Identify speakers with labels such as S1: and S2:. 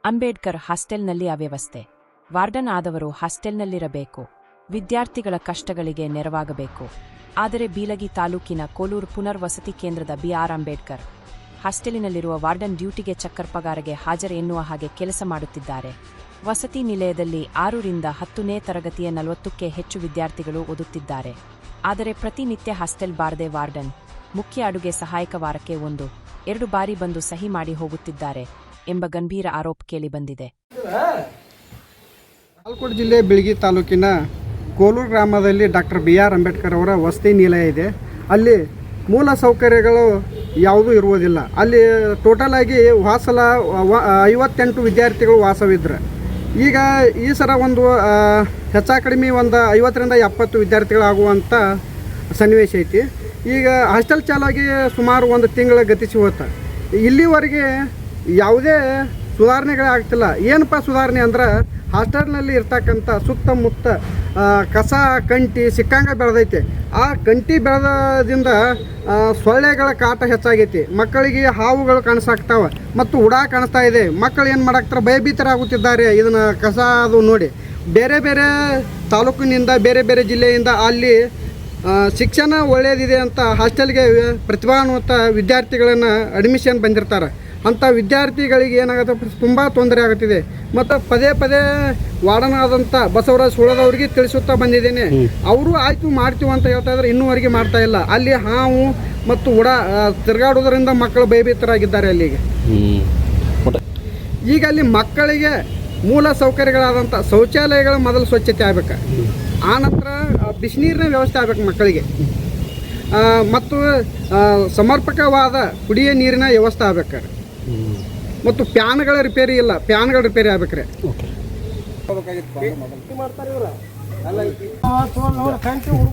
S1: ಅಂಬೇಡ್ಕರ್ ಹಾಸ್ಟೆಲ್ನಲ್ಲಿ ಅವ್ಯವಸ್ಥೆ. ವಾರ್ಡನ್ ಆದವರು ಹಾಸ್ಟೆಲ್ನಲ್ಲಿರಬೇಕು, ವಿದ್ಯಾರ್ಥಿಗಳ ಕಷ್ಟಗಳಿಗೆ ನೆರವಾಗಬೇಕು. ಆದರೆ ಬೀಳಗಿ ತಾಲೂಕಿನ ಕೋಲೂರು ಪುನರ್ವಸತಿ ಕೇಂದ್ರದ ಬಿಆರ್ ಅಂಬೇಡ್ಕರ್ ಹಾಸ್ಟೆಲಿನಲ್ಲಿರುವ ವಾರ್ಡನ್ ಡ್ಯೂಟಿಗೆ ಚಕ್ಕರ್ ಪಗಾರಗೆ ಹಾಜರು ಎನ್ನುವ ಹಾಗೆ ಕೆಲಸ ಮಾಡುತ್ತಿದ್ದಾರೆ. ವಸತಿ ನಿಲಯದಲ್ಲಿ 6 ರಿಂದ 10ನೇ ತರಗತಿಯ 40ಕ್ಕೆ ಹೆಚ್ಚು ವಿದ್ಯಾರ್ಥಿಗಳು ಓದುತ್ತಿದ್ದಾರೆ. ಆದರೆ ಪ್ರತಿನಿತ್ಯ ಹಾಸ್ಟೆಲ್ ಬಾರದೆ ವಾರ್ಡನ್ ಮುಖ್ಯ ಅಡುಗೆ ಸಹಾಯಕ ವಾರಕ್ಕೆ 1-2 ಬಾರಿ ಬಂದು ಸಹಿ ಮಾಡಿ ಹೋಗುತ್ತಿದ್ದಾರೆ ಎಂಬ ಗಂಭೀರ ಆರೋಪ ಕೇಳಿಬಂದಿದೆ.
S2: ಬಾಗಲಕೋಟೆ ಜಿಲ್ಲೆ ಬೀಳಗಿ ತಾಲೂಕಿನ ಕೋಲೂರು ಗ್ರಾಮದಲ್ಲಿ ಡಾಕ್ಟರ್ ಬಿಆರ್ ಅಂಬೇಡ್ಕರ್ ಅವರ ವಸತಿ ನಿಲಯ ಇದೆ. ಅಲ್ಲಿ ಮೂಲ ಸೌಕರ್ಯಗಳು ಯಾವುದೂ ಇರುವುದಿಲ್ಲ. ಅಲ್ಲಿ ಟೋಟಲ್ ಆಗಿ ವಾಸಲ 58 ವಿದ್ಯಾರ್ಥಿಗಳು ವಾಸವಿದ್ರು. ಈಗ ಈ ಸಲ ಒಂದು ಹೆಚ್ಚು ಕಡಿಮೆ ಒಂದು 50 ರಿಂದ 70 ವಿದ್ಯಾರ್ಥಿಗಳಾಗುವಂಥ ಸನ್ನಿವೇಶ ಐತಿ. ಈಗ ಹಾಸ್ಟೆಲ್ ಚಾಲಾಗಿ ಸುಮಾರು 1 ತಿಂಗಳ ಗತಿಸಿ ಹೋತ. ಇಲ್ಲಿವರೆಗೆ ಯಾವುದೇ ಸುಧಾರಣೆಗಳೇ ಆಗ್ತಿಲ್ಲ. ಏನಪ್ಪ ಸುಧಾರಣೆ ಅಂದ್ರೆ ಹಾಸ್ಟೆಲ್ನಲ್ಲಿ ಇರ್ತಕ್ಕಂಥ ಸುತ್ತಮುತ್ತ ಕಸ ಕಂಟಿ ಸಿಕ್ಕಂಗೆ ಬೆಳೆದೈತೆ. ಆ ಕಂಟಿ ಬೆಳೆದಿಂದ ಸೊಳ್ಳೆಗಳ ಕಾಟ ಹೆಚ್ಚಾಗೈತಿ. ಮಕ್ಕಳಿಗೆ ಹಾವುಗಳು ಕಾಣಿಸಾಕ್ತಾವೆ ಮತ್ತು ಉಡಾ ಕಾಣಿಸ್ತಾ ಇದೆ. ಮಕ್ಕಳು ಏನು ಮಾಡಾಕ್ತಾರೆ, ಭಯಭೀತರಾಗುತ್ತಿದ್ದಾರೆ ಇದನ್ನು ಕಸ ಅದು ನೋಡಿ. ಬೇರೆ ಬೇರೆ ತಾಲೂಕಿನಿಂದ ಬೇರೆ ಬೇರೆ ಜಿಲ್ಲೆಯಿಂದ ಅಲ್ಲಿ ಶಿಕ್ಷಣ ಒಳ್ಳೆಯದಿದೆ ಅಂತ ಹಾಸ್ಟೆಲ್ಗೆ ಪ್ರತಿಭಾನ್ವಿತ ವಿದ್ಯಾರ್ಥಿಗಳನ್ನು ಅಡ್ಮಿಷನ್ ಬಂದಿರ್ತಾರೆ. ಅಂಥ ವಿದ್ಯಾರ್ಥಿಗಳಿಗೆ ಏನಾಗುತ್ತೆ, ತುಂಬ ತೊಂದರೆ ಆಗುತ್ತಿದೆ. ಮತ್ತು ಪದೇ ಪದೇ ವಾರ್ಡನ್ ಆದಂಥ ಬಸವರಾಜ್ ಸುಳದವ್ರಿಗೆ ತಿಳಿಸುತ್ತಾ ಬಂದಿದ್ದೇನೆ. ಅವರು ಆಯಿತು ಮಾಡ್ತೀವಿ ಅಂತ ಹೇಳ್ತಾ ಇದ್ದಾರೆ, ಇನ್ನೂವರೆಗೆ ಮಾಡ್ತಾ ಇಲ್ಲ. ಅಲ್ಲಿ ಹಾವು ಮತ್ತು ತಿರುಗಾಡೋದ್ರಿಂದ ಮಕ್ಕಳು ಭಯಭೀತರಾಗಿದ್ದಾರೆ. ಅಲ್ಲಿಗೆ ಈಗ ಅಲ್ಲಿ ಮಕ್ಕಳಿಗೆ ಮೂಲ ಸೌಕರ್ಯಗಳಾದಂಥ ಶೌಚಾಲಯಗಳ ಮೊದಲು ಸ್ವಚ್ಛತೆ ಆಗಬೇಕು. ಆನಂತರ ಬಿಸಿನೀರಿನ ವ್ಯವಸ್ಥೆ ಆಗಬೇಕು ಮಕ್ಕಳಿಗೆ. ಮತ್ತು ಸಮರ್ಪಕವಾದ ಕುಡಿಯೋ ನೀರಿನ ವ್ಯವಸ್ಥೆ ಆಗ್ಬೇಕಾರೆ. ಮತ್ತು ಪ್ಯಾನ್ಗಳ ರಿಪೇರಿ ಇಲ್ಲ, ಪ್ಯಾನ್ಗಳ ರಿಪೇರಿ ಆಗ್ಬೇಕ್ರೆ.